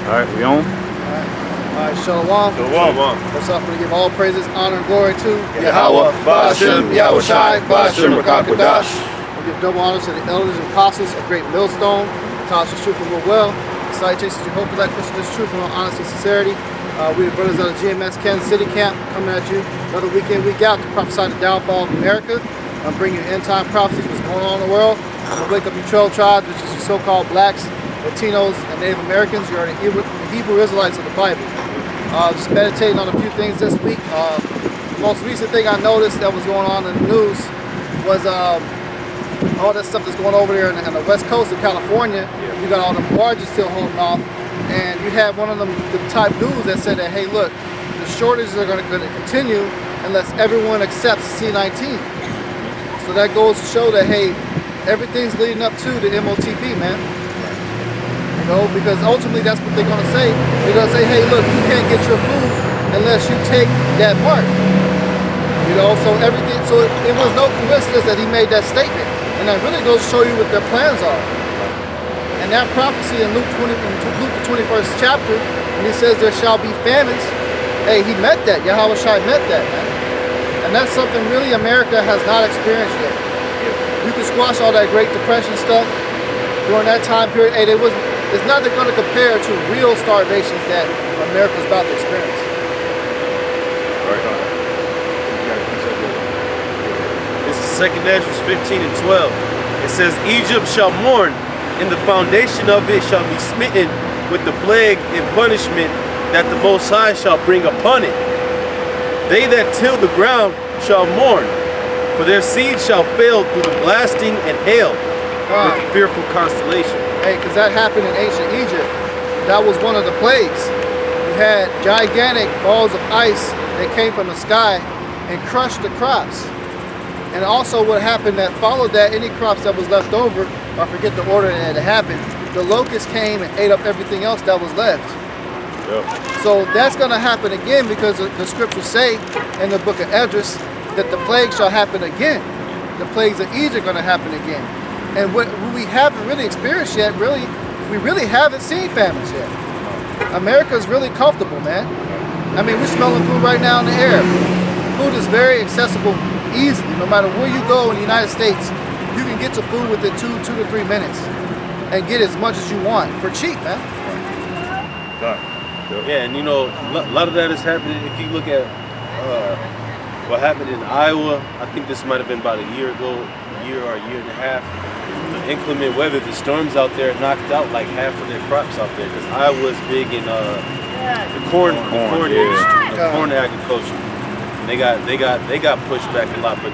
All right, we on? All right, Shalom. Shalom. What's up? We give all praises, honor, and glory to Yahweh, Ba'ashem, Yahushai, Ba'ashem, Rakakadash. We give double honors to the elders and apostles of Great Millstone, Tasha's Truth and Will Well. Salutations to hope for that Christmas truth and all honesty and sincerity. We the brothers out of GMS Kansas City camp coming at you another week in, week out to prophesy the downfall of America. I'm bringing you end-time prophecies, what's going on in the world. I'm going to wake up your 12 tribes, which is your so-called blacks, Latinos, and Native Americans. You are the Hebrew Israelites of the Bible. Just meditating on a few things this week. The most recent thing I noticed that was going on in the news was all that stuff that's going over there on the west coast of California. You got all the barges still holding off. And you had one of them, the type news that said that, hey, look, the shortages are going to continue unless everyone accepts C-19. So that goes to show that, hey, everything's leading up to the MOTP, man. You know, because ultimately that's what they're going to say. They're going to say, hey, look, you can't get your food unless you take that mark. You know, so everything, so it was no coincidence that he made that statement. And that really goes to show you what their plans are. And that prophecy in Luke the 21st chapter, when he says there shall be famines, hey, he met that. Yahushua met that, man. And that's something really America has not experienced yet. You can squash all that Great Depression stuff during that time period. Hey, it's nothing going to compare to real starvations that America's about to experience. Right. This is 2nd Ezra 15 and 12. It says, Egypt shall mourn, and the foundation of it shall be smitten with the plague and punishment that the Most High shall bring upon it. They that till the ground shall mourn, for their seed shall fail through the blasting and hail with fearful constellation. Hey, because that happened in ancient Egypt. That was one of the plagues. You had gigantic balls of ice that came from the sky and crushed the crops. And also what happened that followed that, any crops that was left over, I forget the order that it happened, the locusts came and ate up everything else that was left. Yep. So that's going to happen again because the scriptures say in the book of Esdras that the plague shall happen again. The plagues of Egypt are going to happen again. And what we haven't really experienced yet, we really haven't seen famines yet. America's really comfortable, man. I mean, we're smelling food right now in the air. Food is very accessible easily. No matter where you go in the United States, you can get to food within 2 to 3 minutes and get as much as you want for cheap, man. Yeah, and you know, a lot of that is happening. If you look at what happened in Iowa, I think this might have been about a year ago, a year and a half. The inclement weather, the storms out there knocked out like half of their crops out there because Iowa's big in the corn industry, the corn agriculture. And they got pushed back a lot, but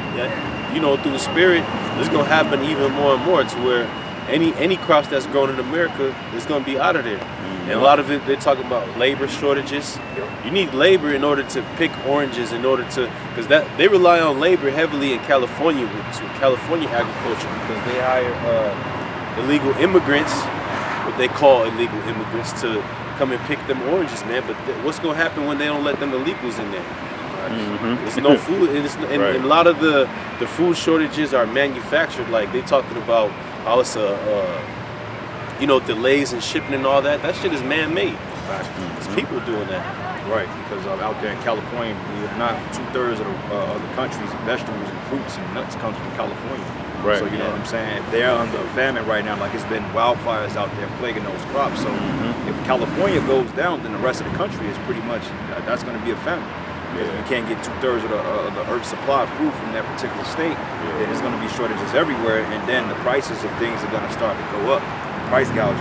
you know, through the spirit, it's gonna happen even more and more to where any crops that's grown in America is gonna be out of there. And a lot of it, they're talking about labor shortages. You need labor in order to pick oranges, in order to, because they rely on labor heavily in California with California agriculture because they hire illegal immigrants, what they call illegal immigrants, to come and pick them oranges, man. But what's gonna happen when they don't let them illegals in there? There's no food, and a lot of the food shortages are manufactured. Like they talking about how it's you know, delays in shipping and all that. That shit is man-made. It's people doing that. Right, because out there in California, not 2/3 of the country's vegetables and fruits and nuts comes from California. Right. So you know what I'm saying? They're under famine right now. Like it's been wildfires out there plaguing those crops. So if California goes down, then the rest of the country is pretty much that's going to be a famine. Because if you can't get 2/3 of the earth's supply of food from that particular state, then there's going to be shortages everywhere, and then the prices of things are going to start to go up. Price gouging,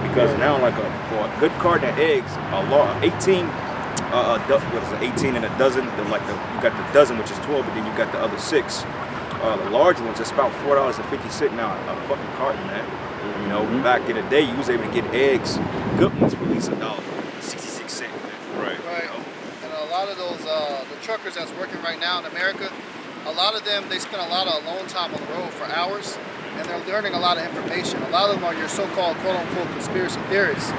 because now like for a good carton of eggs, 18 and a dozen. You got the dozen, which is 12, but then you got the other 6. The large ones, it's about $4.50 now a fucking carton, man. You know, back in the day, you was able to get eggs, good ones, for at least $1.66. Right. And a lot of those the truckers that's working right now in America, a lot of them, they spend a lot of alone time on the road for hours. And they're learning a lot of information. A lot of them are your so-called quote-unquote conspiracy theorists.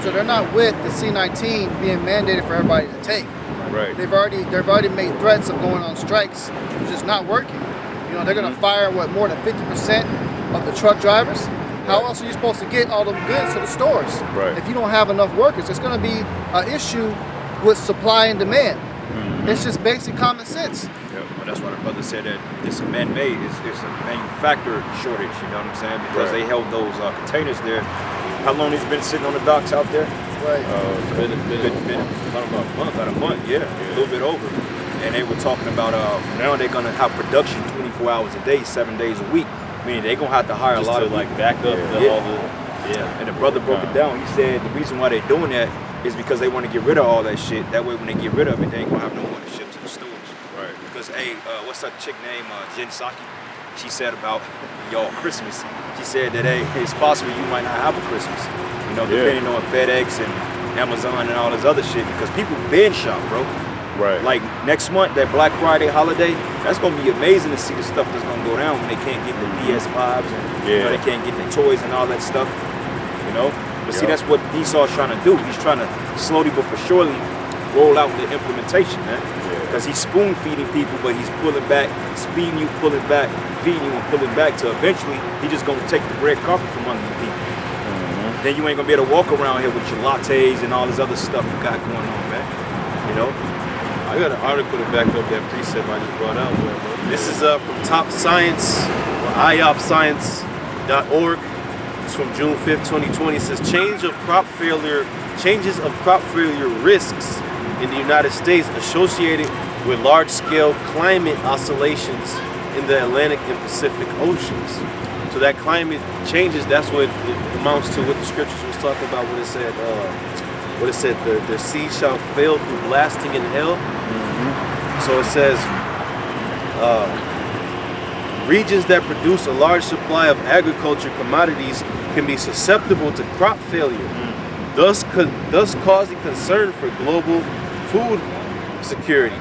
So they're not with the C-19 being mandated for everybody to take. Right. They've already made threats of going on strikes, which is not working. You know, they're going to fire more than 50% of the truck drivers. How else are you supposed to get all them goods to the stores? Right. If you don't have enough workers, it's going to be an issue with supply and demand. It's just basic common sense. Yeah, well, that's why the brother said that it's a man-made, it's a manufactured shortage, you know what I'm saying? Because they held those containers there. How long has been sitting on the docks out there? Right. Been about a month, yeah, a little bit over. And they were talking about now they're gonna have production 24 hours a day, 7 days a week. Meaning they're gonna have to hire Just a lot to of like back up all the And the brother broke it down. He said the reason why they're doing that is because they want to get rid of all that shit. That way when they get rid of it, they ain't gonna have no more to ship to the stores. Right. Because what's that chick name? Jen Psaki? She said about y'all Christmas. She said that it's possible you might not have a Christmas. You know, depending on FedEx and Amazon and all this other shit. Because people been shop, bro. Right. Like next month, that Black Friday holiday, that's gonna be amazing to see the stuff that's gonna go down when they can't get the PS5s and you know, they can't get their toys and all that stuff. You know? But see, that's what Esau's trying to do. He's trying to slowly but for surely roll out the implementation, man. Because he's spoon feeding people, but he's pulling back, speeding you, pulling back, feeding you, and pulling back to eventually he just gonna take the red carpet from under the people. Then you ain't gonna be able to walk around here with your lattes and all this other stuff you got going on, man. You know? I got an article to back up that precept I just brought out. This is from Top Science, or iopscience.org. It's from June 5th, 2020. It says changes of crop failure risks in the United States associated with large-scale climate oscillations in the Atlantic and Pacific Oceans. So that climate changes, that's what it amounts to what the scriptures was talking about when it said the seed shall fail through blasting in hell. So it says regions that produce a large supply of agriculture commodities can be susceptible to crop failure, thus causing concern for global food security.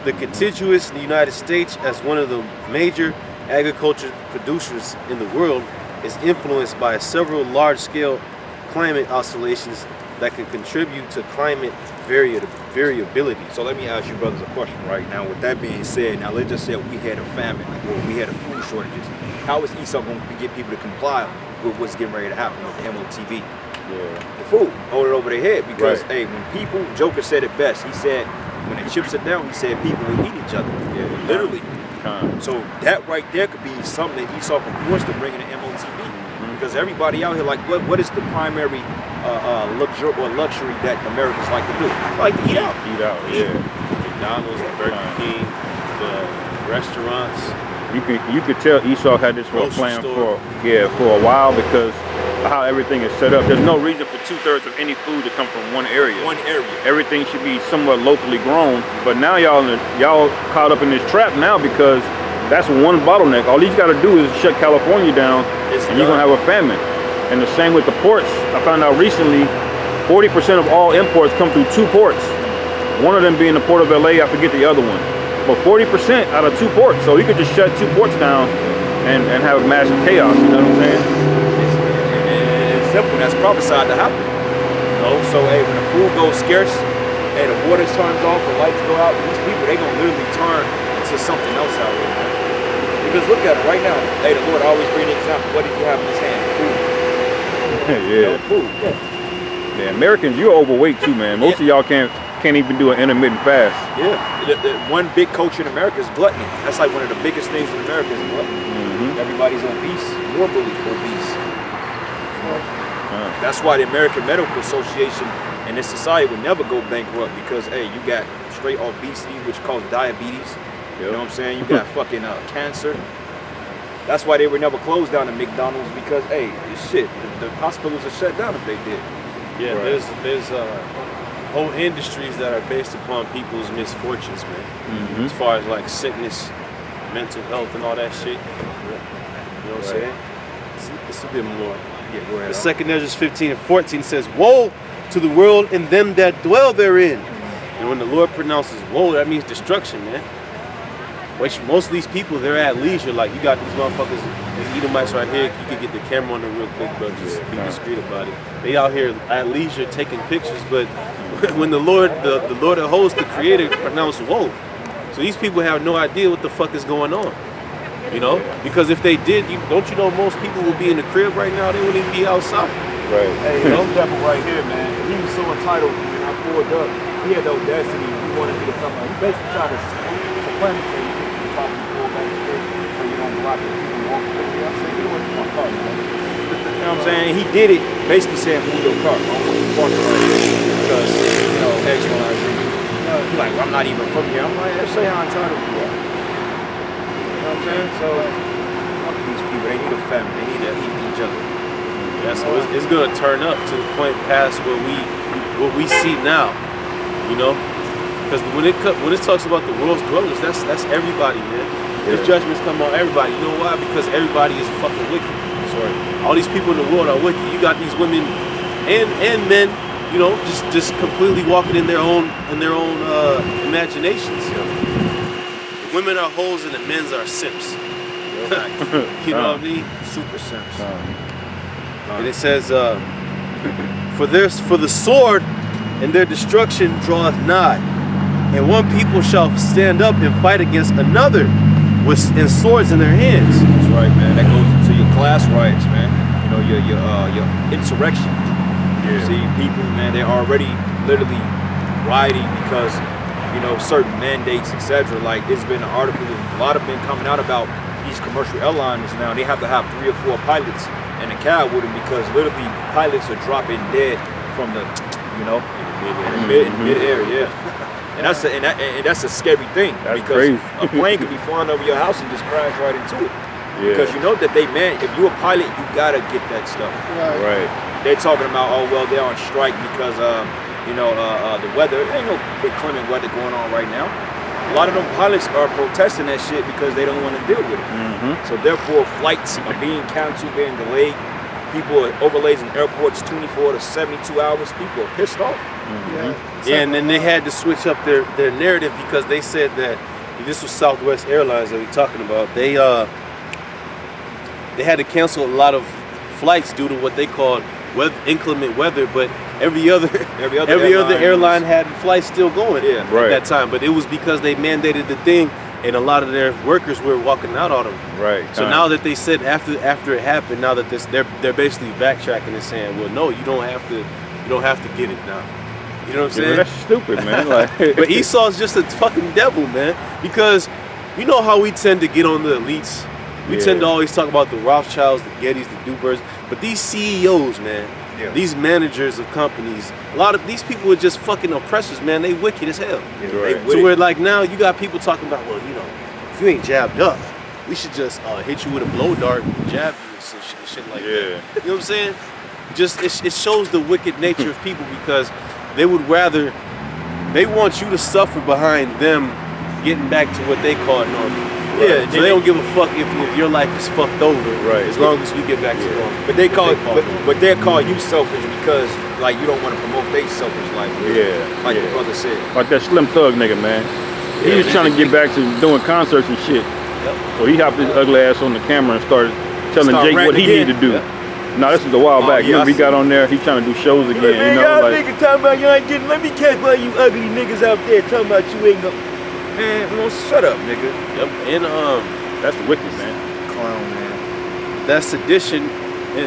The contiguous United States, as one of the major agriculture producers in the world, is influenced by several large-scale climate oscillations that can contribute to climate variability. So let me ask you brothers a question right now. With that being said, now let's just say we had a famine or we had a food shortages. How is Esau going to get people to comply with what's getting ready to happen with the MOTV? The food, hold it over their head because hey, when people, Joker said it best. He said when the chips are down, he said people will eat each other. Literally. So that right there could be something that Esau can force to bring in the MOTV. Because everybody out here, like, what is the primary luxury that Americans like to do? Like to eat out. McDonald's, the Burger King, the restaurants. You could tell Esau had this plan for a while because of how everything is set up. There's no reason for 2/3 of any food to come from one area. Everything should be somewhat locally grown. But now y'all caught up in this trap now because that's one bottleneck. All he's got to do is shut California down, and you're gonna have a famine. And the same with the ports. I found out recently, 40% of all imports come through 2 ports. One of them being the port of LA. I forget the other one. But 40% out of 2 ports. So he could just shut 2 ports down and have massive chaos. You know what I'm saying? It's simple. That's prophesied to happen. You know. So hey, when the food goes scarce, hey, the water turns off, the lights go out. These people, they gonna literally turn into something else out here, man. Because look at it right now. Hey, the Lord always bring an example. What did he have in his hand? Food. Food. Yeah, Americans, you're overweight too, man. Most of y'all can't even do an intermittent fast. The one big culture in America is gluttony. That's like one of the biggest things in America is gluttony. Everybody's obese, morbidly obese. That's why the American Medical Association and this society would never go bankrupt because hey, you got straight obesity, which causes diabetes. You know what I'm saying? You got fucking cancer. That's why they were never closed down at McDonald's because hey, shit, the hospitals are shut down if they did. There's whole industries that are based upon people's misfortunes, man. As far as like sickness, mental health, and all that shit. You know what I'm saying? It's a bit more. The second Ezra 15 and 14 says, "Woe to the world and them that dwell therein." And when the Lord pronounces woe, that means destruction, man. Which most of these people, they're at leisure. Like you got these motherfuckers, these Edomites right here. You can get the camera on them real quick, bro. Just be discreet about it. They out here at leisure taking pictures, but when the Lord of hosts, the Creator, pronounced woe, so these people have no idea what the fuck is going on. You know, because if they did, don't you know most people would be in the crib right now? They wouldn't even be outside. Right. Hey, you know, devil right here, man. He was so entitled when I pulled up. He had the audacity. He wanted me to come out. He basically tried to supplant me. He tried to pull back straight so you don't block it. You can walk through here. I said, get away from my car, man. You know what I'm saying? He did it basically saying, move your car. I don't want you parking right here because, you know, X, Y, Z. He's like, well, I'm not even from here. I'm like, let's say how entitled you are. You know what I'm saying? So, fuck these people. They need a family. They need to eat each other. Yeah, so it's gonna turn up to the point past what we see now, you know, because when it talks about the world's dwellers, that's everybody, man. There's judgments come on everybody. You know why? Because everybody is fucking wicked. Sorry, all these people in the world are wicked. You got these women and men, you know, just completely walking in their own imaginations. You know? The women are hoes and the men's are simps. You know what I mean? Super simps. And it says, for the sword and their destruction draweth nigh, and one people shall stand up and fight against another and swords in their hands. That's right, man. That goes into your class riots, man. You know, your insurrection. You see people, man, they're already literally rioting because, you know, certain mandates, etc. Like, there's been an article, a lot have been coming out about these commercial airlines now. They have to have 3 or 4 pilots in a cab with them because literally pilots are dropping dead from the, you know, in mid-air, yeah. And that's a scary thing. That's because crazy. A plane could be flying over your house and just crash right into it. Yeah. Because you know that if you're a pilot, you gotta get that stuff. Right. They're talking about, oh well, they're on strike because you know, the weather. There ain't no inclement weather going on right now. A lot of them pilots are protesting that shit because they don't want to deal with it. So therefore, flights are being canceled, being delayed. People are overlays in airports 24 to 72 hours. People are pissed off. Yeah, and then they had to switch up their narrative because they said that this was Southwest Airlines that we're talking about. They had to cancel a lot of flights due to what they called inclement weather, but every other airline had flights still going at that time. But it was because they mandated the thing, and a lot of their workers were walking out on them. Right. So now that they said after it happened, now that they're basically backtracking and saying, well, no, you don't have to get it now. You know what I'm saying? That's stupid, man. Like, but Esau's just a fucking devil, man. Because you know how we tend to get on the elites. We tend to always talk about the Rothschilds, the Gettys, the Dubers, but these CEOs, man, these managers of companies, a lot of these people are just fucking oppressors, man. They wicked as hell. So we're like, now you got people talking about, well, you know, if you ain't jabbed up, we should just hit you with a blow dart and jab you and some shit like that. You know what I'm saying? Just it shows the wicked nature of people because they want you to suffer behind them getting back to what they call normal. Yeah, so they don't give a fuck if your life is fucked over, as long as we get back to normal. But they call you selfish because like you don't want to promote their selfish life. Like the brother said. Like that Slim Thug nigga, man. He was trying to get back to doing concerts and shit. So he hopped his ugly ass on the camera and started telling Jake what he needed to do. No, this is a while back. Remember, he got on there, he trying to do shows again. Man, you know, y'all niggas talking about you ain't getting. Let me catch one of you ugly niggas out there talking about you ain't gonna. Man, well, shut up, nigga. And that's wicked, man. Clown, man. That sedition,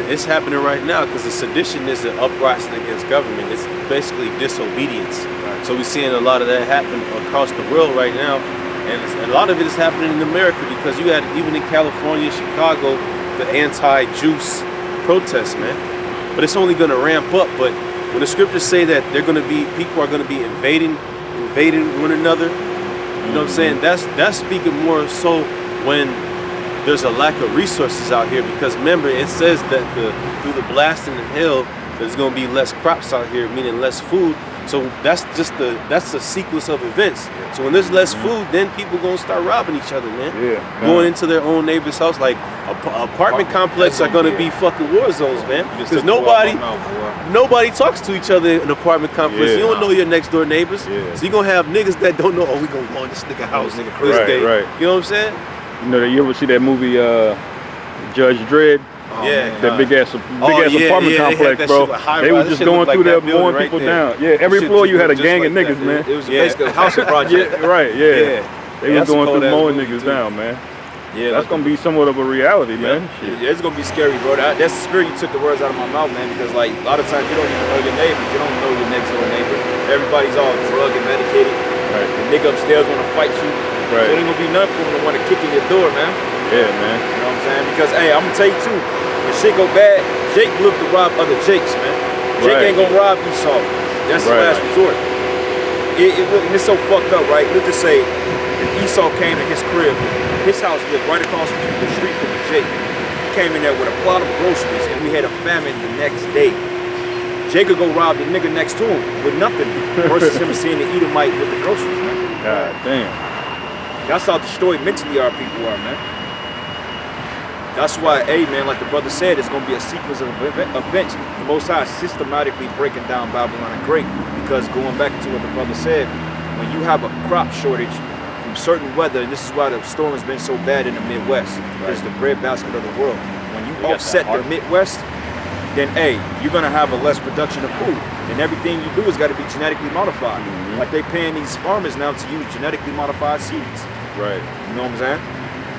it's happening right now because the sedition is an uprising against government. It's basically disobedience. So we're seeing a lot of that happen across the world right now, and a lot of it is happening in America because you had even in California, Chicago, the anti-juice protests, man. But it's only going to ramp up. But when the scriptures say that people are going to be invading one another. You know what I'm saying? That's speaking more so when there's a lack of resources out here because remember it says that through the blasting in hell there's gonna be less crops out here, meaning less food. So that's the sequence of events. So when there's less food, then people gonna start robbing each other, man. Going into their own neighbor's house. Like apartment complexes are gonna be fucking war zones, man. Because nobody talks to each other in an apartment complex. You don't know your next door neighbors. So you're gonna have niggas that don't know, we gonna go in this nigga house this day. You know what I'm saying? You know, you ever see that movie Judge Dredd? That big ass apartment complex, bro. They was just going through there, blowing people down. Every floor you had a gang of niggas, man. It was basically a housing project. They was going through mowing niggas down, man. Yeah, that's gonna be somewhat of a reality, man. Shit. Yeah, it's gonna be scary, bro. That's the spirit. You took the words out of my mouth, man. Because like a lot of times you don't even know your neighbors. You don't know your next door neighbor. Everybody's all drug and medicated. Right. The nigga upstairs want to fight you. Right. So it ain't gonna be nothing for him to want to kick in your door, man. Yeah, man. You know what I'm saying? Because hey, I'm gonna tell you too. When shit go bad, Jake look to rob other Jakes, man. Jake Right. ain't gonna rob Esau. That's the last resort. It's so fucked up, right? Let's just say if Esau came to his crib, his house lived right across the street from Jake. He came in there with a plot of groceries and we had a famine the next day. Jake could go rob the nigga next to him with nothing versus him seeing the Edomite with the groceries, man. God damn. That's how destroyed mentally our people are, man. That's why, hey man, like the brother said, it's gonna be a sequence of events. The Most High is systematically breaking down Babylon the Great, because going back to what the brother said, when you have a crop shortage from certain weather, and this is why the storm has been so bad in the Midwest, it's the breadbasket of the world. When you offset the Midwest, then hey, you're gonna have a less production of food, and everything you do has got to be genetically modified. Like they paying these farmers now to use genetically modified seeds. Right. You know what I'm saying?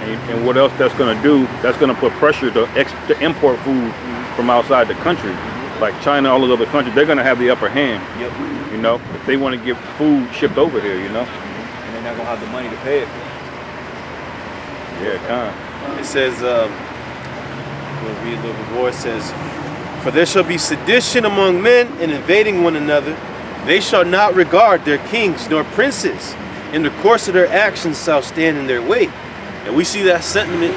And what else that's going to do, that's going to put pressure to import food from outside the country. Like China, all those other countries, they're going to have the upper hand. Yep. You know, if they want to get food shipped over here, you know. And they're not going to have the money to pay it. Yeah, kind of. It says, we'll read a little bit more. It says, "For there shall be sedition among men and invading one another. They shall not regard their kings nor princes. In the course of their actions shall stand in their way." And we see that sentiment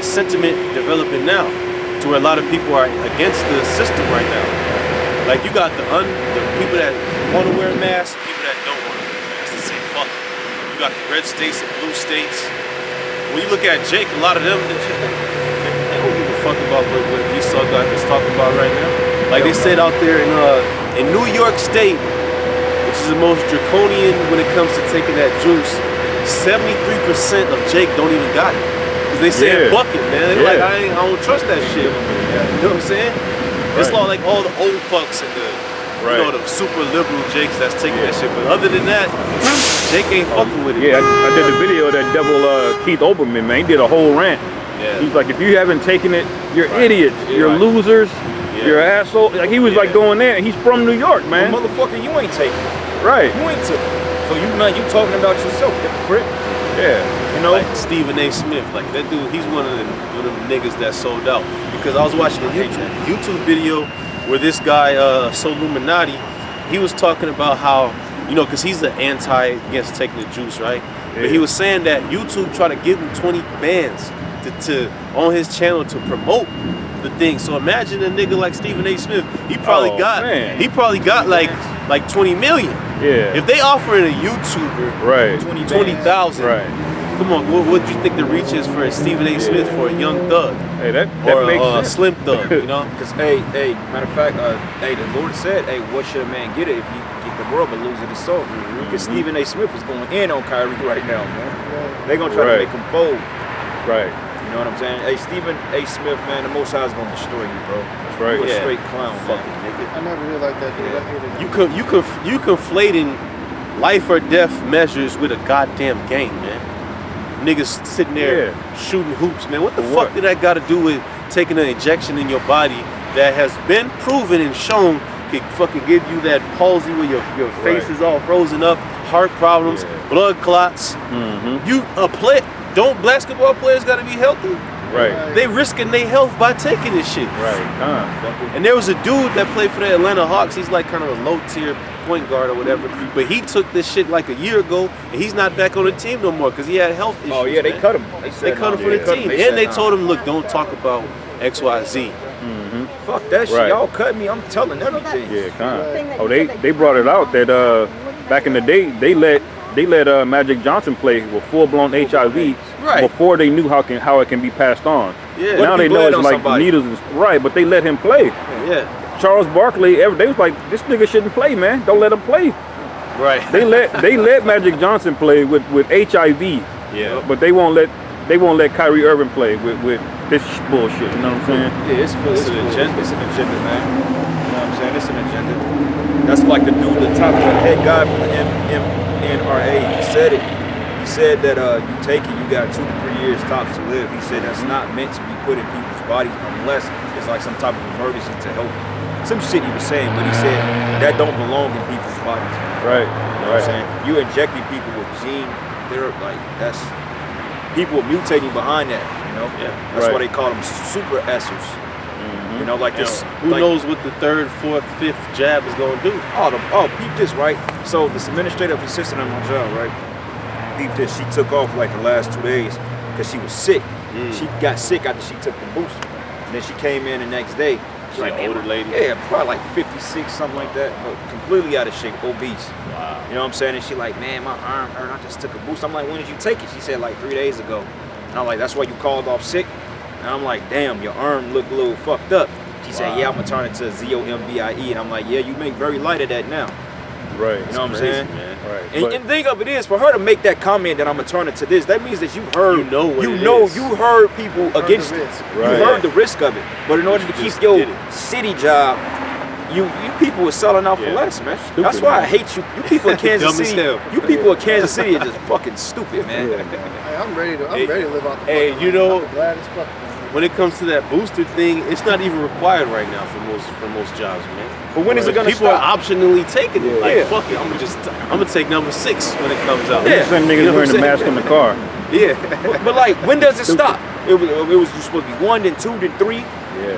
developing now, to where a lot of people are against the system right now. Like you got the people that want to wear a mask, and people that don't want to wear a mask. They say fuck it. You got the red states and blue states. When you look at Jake, a lot of them they don't give a fuck about what Esau guy is talking about right now. Like they said out there in New York State, which is the most draconian when it comes to taking that juice, 73% of Jake don't even got it. Cause they say fuck it, man. They're like, I don't trust that shit. You know what I'm saying? It's like all the old fucks and the you know, the super liberal Jakes that's taking that shit. But other than that, Jake ain't fucking with it. Yeah, I did the video of that devil Keith Olbermann, man. He did a whole rant. Yeah. He's like, if you haven't taken it, you're idiots. You're losers. You're asshole. Like he was like going there, and he's from New York, man. Well, motherfucker, you ain't taking it. Right. You ain't took it. So you talking about yourself, hypocrite. Yeah. You know? Like Stephen A. Smith, like that dude, he's one of them niggas that sold out. Because I was watching a YouTube video where this guy, Soluminati, he was talking about how, you know, because he's the anti against taking the juice, right? Yeah. But he was saying that YouTube tried to give him 20 bands to on his channel to promote the thing. So imagine a nigga like Stephen A. Smith, he probably got like 20 million. Yeah. If they offering a YouTuber 20,000, right. Come on, what do you think the reach is for Stephen A. Smith for a young thug? Hey, that or makes a sense. slim thug, you know? Because, hey, matter of fact, the Lord said, hey, what should a man get it if he get the world but lose it his soul? Because Stephen A. Smith is going in on Kyrie right now, man. They're going to try to make him fold. Right. You know what I'm saying? Hey, Stephen A. Smith, man, the Most High is going to destroy you, bro. That's right. You're a straight clown, fucking nigga. I never really liked that dude. I hated him. You conflating life or death measures with a goddamn game, man. Niggas sitting there shooting hoops, man. What the fuck did that got to do with taking an injection in your body that has been proven and shown can fucking give you that palsy where your face is all frozen up, heart problems, blood clots. Don't basketball players got to be healthy? Right. They risking their health by taking this shit. Right. And there was a dude that played for the Atlanta Hawks. He's like kind of a low tier point guard or whatever. But he took this shit like a year ago, and he's not back on the team no more because he had health issues. Oh yeah, they cut him. They cut him from the team, and they told him, look, don't talk about XYZ. Fuck that shit. Y'all cut me. I'm telling everything. Yeah, kind of. Oh, they brought it out that back in the day they let Magic Johnson play with full-blown HIV before they knew how it can be passed on. Yeah. Now they know it's like needles and but they let him play. Yeah. Charles Barkley, they was like, this nigga shouldn't play, man. Don't let him play. Right. They let Magic Johnson play with HIV. Yeah. But they won't let Kyrie Irving play with this bullshit. You know what I'm saying? Yeah, it's an agenda. It's an agenda, man. You know what I'm saying? It's an agenda. That's like the dude, the top head guy from the NRA. He said it. He He said that you take it, you got 2 to 3 years tops to live. He said that's not meant to be put in people's bodies unless it's like some type of emergency to help. Some shit he was saying, but he said that don't belong in people's bodies. Right. You know what I'm saying? You injecting people with gene therapy, like that's people are mutating behind that. You know, that's why they call them super essers. You know, like this. Who knows what the 3rd, 4th, 5th jab is gonna do? Peep this, right? So this administrative assistant on my job, right? Peep this. She took off like the last 2 days because she was sick. She got sick after she took the booster, and then she came in the next day. She's like an older lady? Yeah, probably like 56, something like that, but completely out of shape, obese. Wow. You know what I'm saying? And she like, man, my arm hurt. I just took a boost. I'm like, when did you take it? She said like 3 days ago. And I'm like, that's why you called off sick? And I'm like, damn, your arm looked a little fucked up. She said, yeah, I'm gonna turn it to ZOMBIE. And I'm like, yeah, you make very light of that now. Right. You know what I'm saying? Man. Right. And the thing of it is, for her to make that comment that I'm gonna turn it to this, that means that you heard, you heard people against it. Right. You heard the risk of it. But in order to keep your city job, you people are selling out for less, man. That's why I hate you. You people in Kansas City. You people in Kansas City are just fucking stupid, man. Hey, I'm ready to live out the Hey, fucking you know, I'm glad as fuck. when it comes to that booster thing, it's not even required right now for most jobs, man. But when is it gonna People stop? are optionally taking it. Like, Yeah. fuck it, I'm gonna take number 6 when it comes out. Yeah. Some niggas You know what wearing the I'm mask saying? in the car. Yeah. But like, when does it stop? It was just supposed to be 1, then 2, then 3,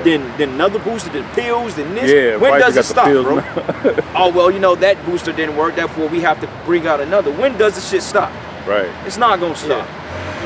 then another booster, then pills, then this. Yeah, When Pfizer does it got the stop, pills bro? now. Oh well, you know that booster didn't work. Therefore, we have to bring out another. When does the shit stop? Right. It's not gonna stop.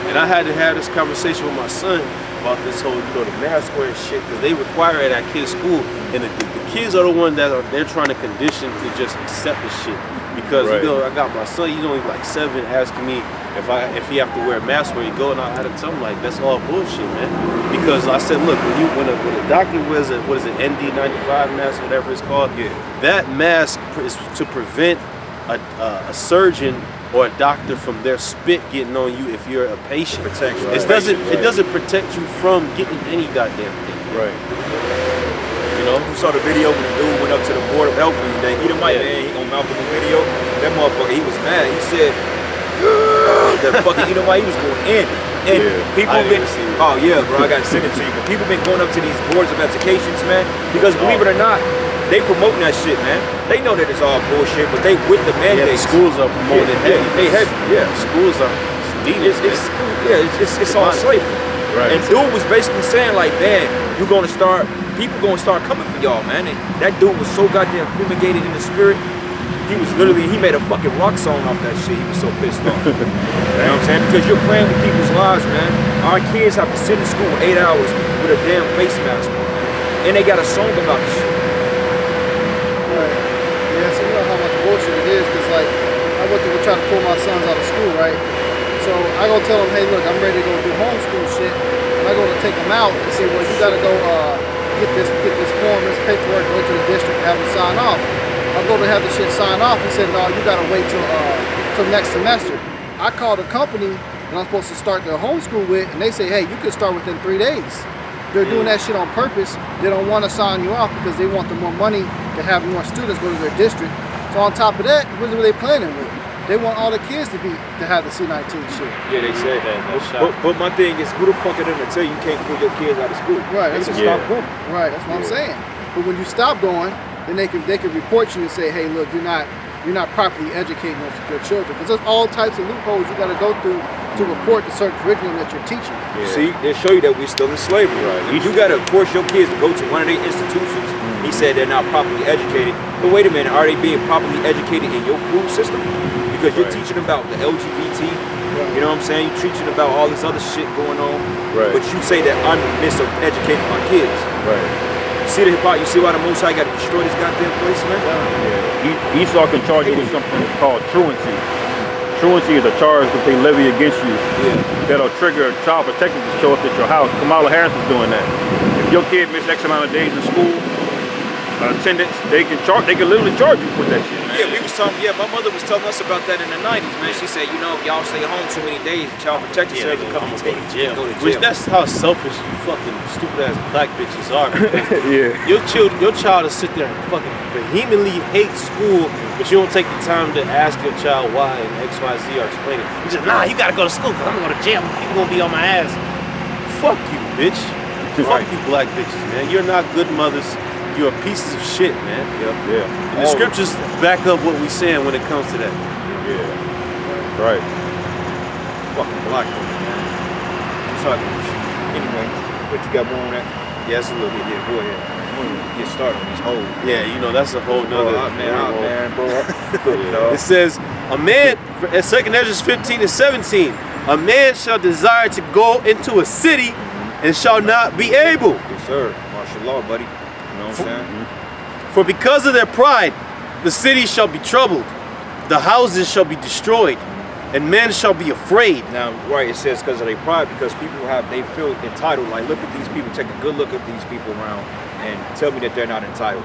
And I had to have this conversation with my son about this whole, the mask wearing shit, because they require it at kids' school, and the kids are the ones they're trying to condition to just accept the shit. Because Right. you know, I got my son, he's only like 7, asking me if he have to wear a mask where he go, and I had to tell him like that's all bullshit, man. Because I said, look, when a doctor wears a ND95 mask, whatever it's called, that mask is to prevent a surgeon or a doctor from their spit getting on you if you're a patient. Protection. It doesn't protect you from getting any goddamn thing. Right. You know, who saw the video when the dude went up to the Board of Health and they eat him man, he on Malcolm video. That motherfucker, he was mad. He said, that fucking Edomite, he was going in. And people been, oh yeah, bro, I gotta send it to you. But people been going up to these boards of educations, man, because believe it or not, they promoting that shit, man. They know that it's all bullshit, but they with the mandates. Schools are promoting heavy. They heavy, Schools are demons. It's all slavery. Right. And dude was basically saying like, man, people gonna start coming for y'all, man. And that dude was so goddamn fumigated in the spirit. He made a fucking rock song off that shit. He was so pissed off. You know what I'm saying? Because you're playing with people's lives, man. Our kids have to sit in school 8 hours with a damn face mask on, man. And they got a song about this shit. Right. Yeah, so you know how much bullshit it is, because like, I went to try to pull my sons out of school, right? So I go tell them, hey look, I'm ready to go do homeschool shit. And I go to take them out and say, well, you gotta go get this form, this paperwork, go to the district, have them sign off. I go to have the shit signed off. He said, no, you gotta wait till next semester. I called a company that I'm supposed to start the homeschool with, and they say, hey, you can start within 3 days. They're doing that shit on purpose. They don't want to sign you off because they want the more money to have more students go to their district. So on top of that, what are they planning with? They want all the kids to have the C19 shit. Yeah, they said that. But my thing is, who the fuck are them to tell you can't pull your kids out of school? Right. That's stop going. Right. That's what I'm saying. But when you stop going, then they can report you and say, hey, look, you're not properly educating your children. Because there's all types of loopholes you got to go through to report the certain curriculum that you're teaching. Yeah. See, they show you that we're still in slavery. Right. You got to force your kids to go to one of their institutions. He said they're not properly educated. But wait a minute, are they being properly educated in your food system? Because you're teaching about the LGBT, you know what I'm saying? You're teaching about all this other shit going on. Right. But you say that I'm miseducating my kids. Right. See the hypocrisy? You see why the Most High got to destroy this goddamn place, man? Yeah. Esau can charge you with something called truancy. Truancy is a charge that they levy against you that'll trigger child protective to show up at your house. Kamala Harris is doing that. If your kid missed X amount of days in school, attendance, they can literally charge you for that shit, man. Yeah, my mother was telling us about that in the 90s, man. She said, you know, if y'all stay home too many days, Child Protective Service will come and take you. Go to jail. Which that's how selfish you fucking stupid ass black bitches are. Yeah. Your child will sit there and fucking vehemently hate school, but you don't take the time to ask your child why and X, Y, Z or explain it. You just, nah, you gotta go to school because I'm gonna go to jail. People gonna be on my ass. Fuck you, bitch. Fuck you black bitches, man. You're not good mothers. You're pieces of shit, man. Yep. Yeah. And the scriptures back up what we're saying when it comes to that. Yeah. Right. Fucking black woman, man. I'm sorry. Anyway, what you got more on that? Yeah, it's a little bit. Yeah, go ahead. I want to get started on these hoes. Yeah, you know, that's a whole nother. Bro. It says, a man, in 2 Ezra 15 and 17, a man shall desire to go into a city and shall not be able. Yes, sir. Martial law, buddy. You know what I'm saying? For because of their pride, the city shall be troubled, the houses shall be destroyed, and men shall be afraid. Now, right, it says because of their pride, because people they feel entitled. Like, look at these people, take a good look at these people around, and tell me that they're not entitled.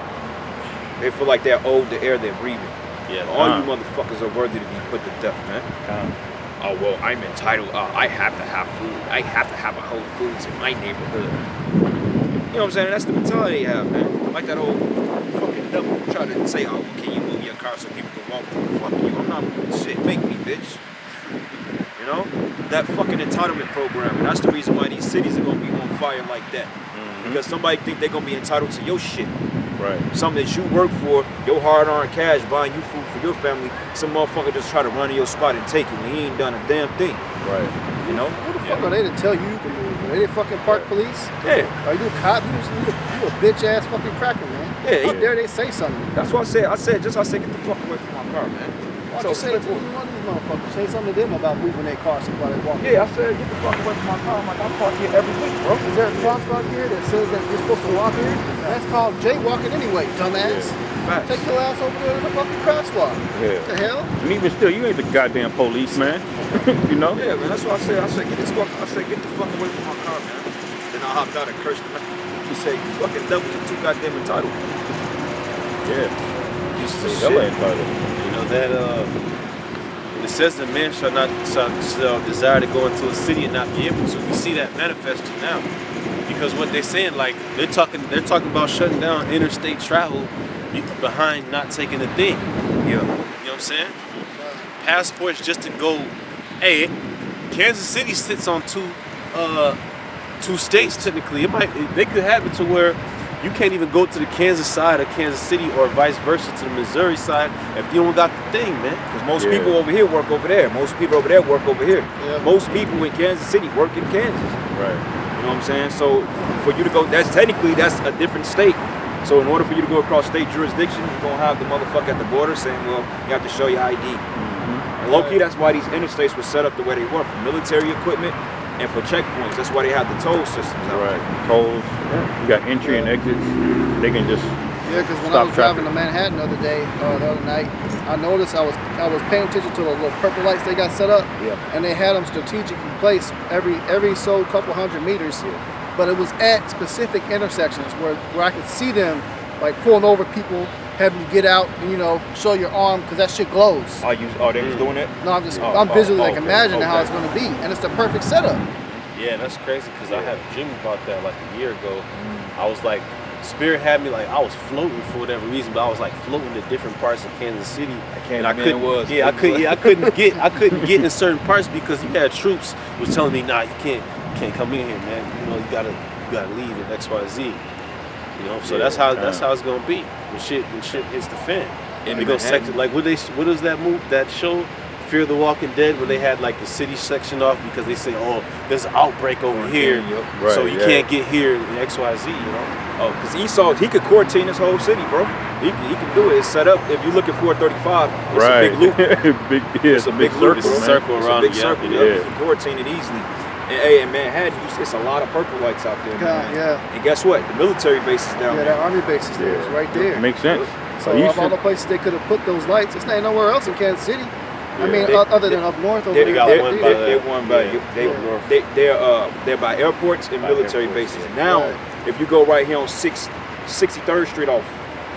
They feel like they're owed the air they're breathing. Yeah, all you motherfuckers are worthy to be put to death, man. Oh, well, I'm entitled. I have to have food. I have to have a Whole Foods in my neighborhood. You know what I'm saying? That's the mentality you have, man. Like that old fucking devil try to say, oh, can you move your car so people can walk? Fuck you. I'm not moving shit. Make me, bitch. You know? That fucking entitlement program. And that's the reason why these cities are going to be on fire like that. Because somebody think they're going to be entitled to your shit. Right. Something that you work for, your hard-earned cash, buying you food for your family. Some motherfucker just try to run in your spot and take it when he ain't done a damn thing. Right. You know? Who the fuck are they to tell you you can move? Are they fucking park police? Yeah. Are you a cop? You a bitch ass fucking cracker, man. Yeah, How dare they say something? That's what I said, get the fuck away from my car, man. Why'd you say it to one of these motherfuckers? Say something to them about moving their car so while they walk. Yeah, I said, get the fuck away from my car. I'm like, I park here every week, bro. Is there a crosswalk here that says that you're supposed to walk here? That's called jaywalking anyway, dumbass. Facts. Take your ass over there to the fucking crosswalk. Yeah. What the hell? And even still, you ain't the goddamn police, man. You know? Yeah, man, that's what I said. I said, get the fuck away from my car, man. Then I hopped out and cursed him. He said, you fucking devils are too goddamn entitled. Yeah. You Say hella entitled. You know that it says the man shall desire to go into a city and not be able to. We see that manifested now, because what they're saying, like they're talking about shutting down interstate travel behind not taking a thing. Yeah. You know what I'm saying? Passports just to go. Hey, Kansas City sits on two states technically. They could happen to where you can't even go to the Kansas side of Kansas City or vice versa to the Missouri side if you don't got the thing, man. Because most people over here work over there. Most people over there work over here. Yeah. Most people in Kansas City work in Kansas. Right. You know what I'm saying? So for you to go, that's a different state. So in order for you to go across state jurisdiction, you're going to have the motherfucker at the border saying, well, you have to show your ID. And low-key, that's why these interstates were set up the way they were, for military equipment and for checkpoints. That's why they have the toll systems out there. Right. Tolls. You got entry and exits. They can just Yeah, because when I stop was traffic. driving to Manhattan the other night, I noticed I was paying attention to those little purple lights they got set up, and they had them strategically placed every so couple hundred meters. But it was at specific intersections where I could see them like pulling over people, having you get out and show your arm because that shit glows. They was doing it? No, I'm visually okay, imagining how okay. it's going to be, and it's the perfect setup. Yeah, that's crazy because I had a dream about that like a year ago. I was like, Spirit had me like I was floating for whatever reason, but I was like floating to different parts of Kansas City. I couldn't get in certain parts because you had troops was telling me, nah, you can't come in here, man. You gotta leave at XYZ. So that's how it's gonna be when shit hits the fan. And it goes section like what is that show? Fear the Walking Dead, where they had like the city section off because they say, oh, there's an outbreak over here, so you can't get here in XYZ, Oh, because Esau, he could quarantine this whole city, bro. He can do it. It's set up. If you look at 435, it's a big loop. It's a big circle, It's a circle around It's a big circle. You can quarantine it easily. And in Manhattan, it's a lot of purple lights out there. Yeah. And guess what? The military base is down Yeah, there. that army base is there. It's right there. Makes sense. So of all the places they could have put those lights, it's not nowhere else in Kansas City. I mean, other than up north over there. They're by airports and military bases. Now, if you go right here on 63rd Street off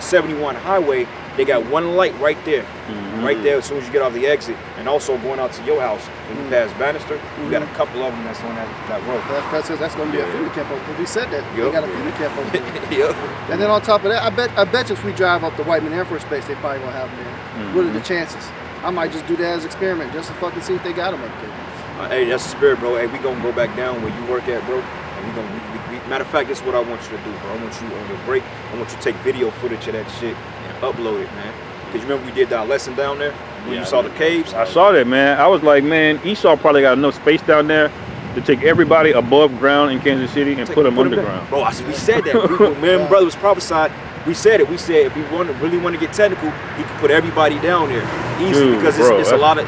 71 highway, they got one light right there. Right there as soon as you get off the exit. And also going out to your house, when you pass Bannister, you got a couple of them that's on that road. That's going to be a FEMA camp over there. We said that. Yep. We got a FEMA camp over there. Yep. And then on top of that, I bet you if we drive up the Whiteman Air Force Base, they probably going to have them there. What are the chances? I might just do that as an experiment, just to fucking see if they got them up there. Hey, that's the spirit, bro. Hey, we gonna go back down where you work at, bro. And matter of fact, this is what I want you to do, bro. I want you on your break, I want you to take video footage of that shit and upload it, man. Because you remember we did our lesson down there? When you saw the caves? I saw that, man. I was like, man, Esau probably got enough space down there to take everybody above ground in Kansas City and put them underground. Bro, we said that. Me and brother was prophesied. We said it. We said if we really want to get technical, he could put everybody down there easy because it's a lot of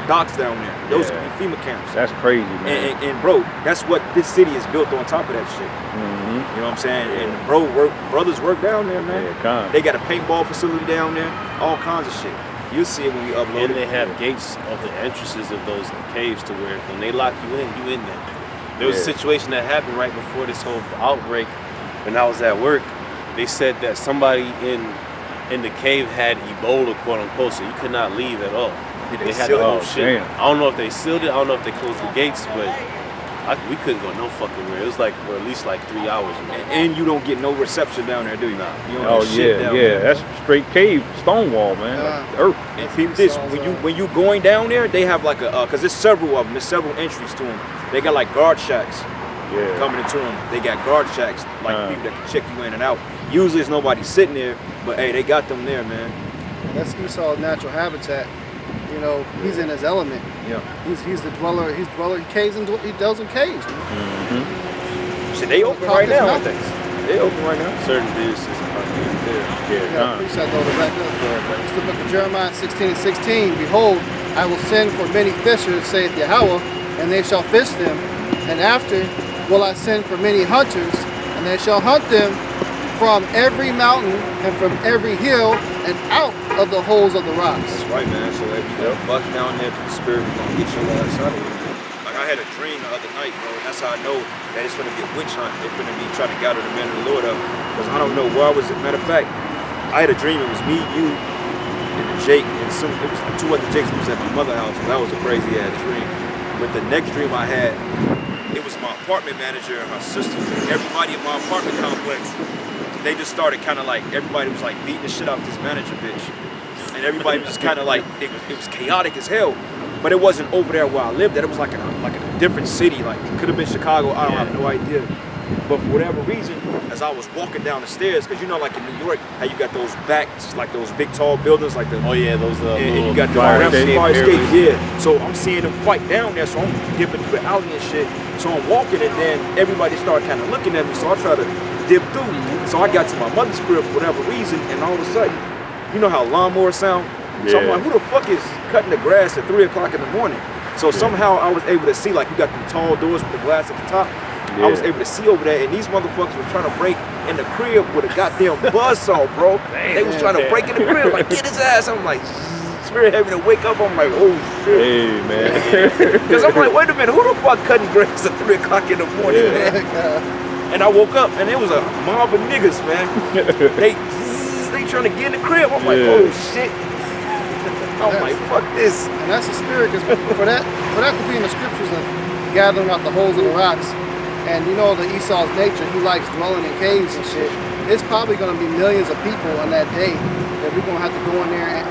docks down there. Those could be FEMA camps. That's crazy, man. And bro, that's what this city is built on top of that shit. You know what I'm saying? And brothers work down there, man. Yeah, they got a paintball facility down there, all kinds of shit. You'll see it when we upload And it. they have gates of the entrances of those caves to where when they lock you in there. There was a situation that happened right before this whole outbreak when I was at work. They said that somebody in the cave had Ebola, quote unquote, so you could not leave at all. They had the whole shit. Damn. I don't know if they sealed it, I don't know if they closed the gates, but we couldn't go no fucking where. It was like for at least like 3 hours. And you don't get no reception down there, do you? Nah. You don't Oh get shit down there. that's straight cave, stone wall, man. Like earth. And peep this, when you going down there, they have like cause there's several of them, there's several entries to them. They got like guard shacks coming into them. They got guard shacks, like people that can check you in and out. Usually there's nobody sitting there, but hey, they got them there, man. That's Esau's natural habitat. You know, he's in his element. Yeah. He's the dweller. He dwells in caves. Shit, they open right now, I think. Mountains. They open right now. Certain businesses are there. Yeah, please I go to back up. It's the book of Jeremiah 16:16. Behold, I will send for many fishers, saith Yahweh, and they shall fish them. And after will I send for many hunters, and they shall hunt them from every mountain and from every hill and out of the holes of the rocks. That's right, man. So if you got a buck down there to the spirit, we're gonna get your ass out of here. Like I had a dream the other night, bro. And that's how I know that it's gonna be a witch hunt. They're gonna be trying to gather the men of the Lord up. Because I don't know where I was. Matter of fact, I had a dream. It was me, you, and Jake, and it was 2 other Jakes. It was at my mother's house. That was a crazy ass dream. But the next dream I had, it was my apartment manager and her sister. Everybody in my apartment complex, they just started kind of like, everybody was like beating the shit out of this manager bitch. And everybody was just kind of like, it was chaotic as hell. But it wasn't over there where I lived at. It was like in a different city. Like it could have been Chicago. I don't have no idea. But for whatever reason, as I was walking down the stairs, because you know, like in New York, how you got those backs, like those big tall buildings, like the those and you got the fire escape. Yeah. So I'm seeing them fight down there. So I'm dipping through the alley and shit. So I'm walking, and then everybody started kind of looking at me. So I try to dip through. So I got to my mother's crib for whatever reason, and all of a sudden, you know how lawnmowers sound? So I'm like, who the fuck is cutting the grass at 3 o'clock in the morning? So somehow I was able to see, like you got the tall doors with the glass at the top. I was able to see over there, and these motherfuckers were trying to break in the crib with a goddamn buzzsaw, bro. They was trying to break in the crib, like, get his ass. I'm like, spirit having to wake up. I'm like, oh shit. Hey, man. Because I'm like, wait a minute, who the fuck cutting grass at 3 o'clock in the morning, man? And I woke up, and it was a mob of niggas, man. They trying to get in the crib. I'm like, oh shit. I'm like, fuck this. And that's the spirit, because for that to be in the scriptures of gathering out the holes of the rocks, and you know the Esau's nature, he likes dwelling in caves and shit. It's probably going to be millions of people on that day that we're going to have to go in there and